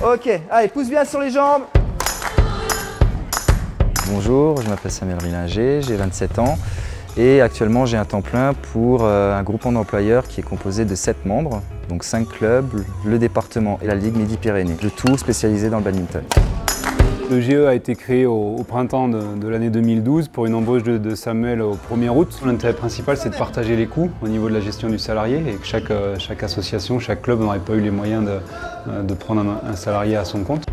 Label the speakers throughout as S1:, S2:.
S1: Ok, allez, pousse bien sur les jambes.
S2: Bonjour, je m'appelle Samuel Rielinger, j'ai 27 ans et actuellement j'ai un temps plein pour un groupement d'employeurs qui est composé de 7 membres, donc 5 clubs, le département et la Ligue Midi-Pyrénées, le tout spécialisé dans le badminton.
S3: Le GE a été créé au printemps de l'année 2012 pour une embauche de Samuel au 1er août. L'intérêt principal, c'est de partager les coûts au niveau de la gestion du salarié et que chaque association, chaque club n'aurait pas eu les moyens de prendre un salarié à son compte.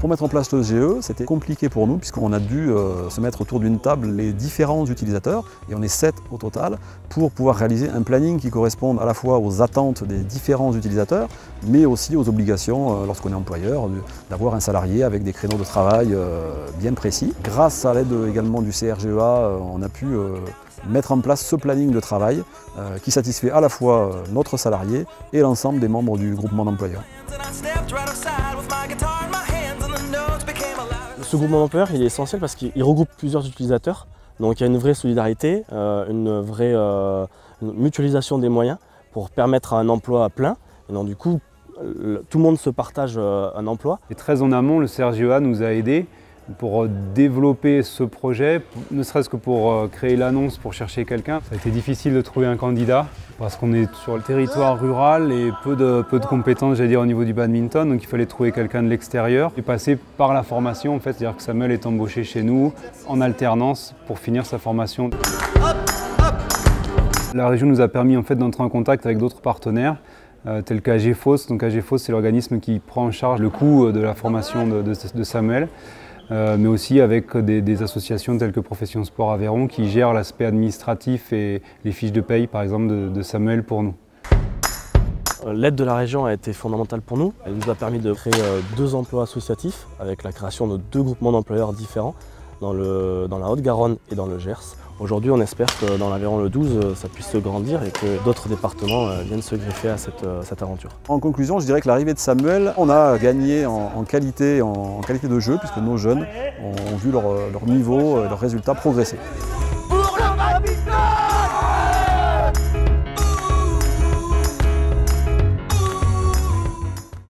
S4: Pour mettre en place le GE, c'était compliqué pour nous puisqu'on a dû se mettre autour d'une table les différents utilisateurs, et on est 7 au total, pour pouvoir réaliser un planning qui corresponde à la fois aux attentes des différents utilisateurs, mais aussi aux obligations, lorsqu'on est employeur, d'avoir un salarié avec des créneaux de travail bien précis. Grâce à l'aide également du CRGEA, on a pu mettre en place ce planning de travail qui satisfait à la fois notre salarié et l'ensemble des membres du groupement d'employeurs.
S5: Ce groupement d'employeurs, il est essentiel parce qu'il regroupe plusieurs utilisateurs. Donc il y a une vraie solidarité, une vraie mutualisation des moyens pour permettre un emploi à plein. Et donc du coup, tout le monde se partage un emploi.
S3: Et très en amont, le CRGEA nous a aidés pour développer ce projet, ne serait-ce que pour créer l'annonce pour chercher quelqu'un. Ça a été difficile de trouver un candidat parce qu'on est sur le territoire rural et peu de compétences, j'allais dire, au niveau du badminton. Donc il fallait trouver quelqu'un de l'extérieur et passer par la formation en fait. C'est-à-dire que Samuel est embauché chez nous en alternance pour finir sa formation. La région nous a permis en fait d'entrer en contact avec d'autres partenaires tels qu'AGFOS. Donc AGFOS, c'est l'organisme qui prend en charge le coût de la formation de Samuel. Mais aussi avec des associations telles que Profession Sport Aveyron qui gèrent l'aspect administratif et les fiches de paye par exemple de Samuel pour nous.
S5: L'aide de la région a été fondamentale pour nous. Elle nous a permis de créer 2 emplois associatifs avec la création de 2 groupements d'employeurs différents dans la Haute-Garonne et dans le Gers. Aujourd'hui, on espère que dans l'Aveyron le 12, ça puisse se grandir et que d'autres départements viennent se greffer à cette aventure.
S4: En conclusion, je dirais que l'arrivée de Samuel, on a gagné en qualité de jeu puisque nos jeunes ont vu leur niveau, leurs résultats progresser.
S1: Pour le badminton!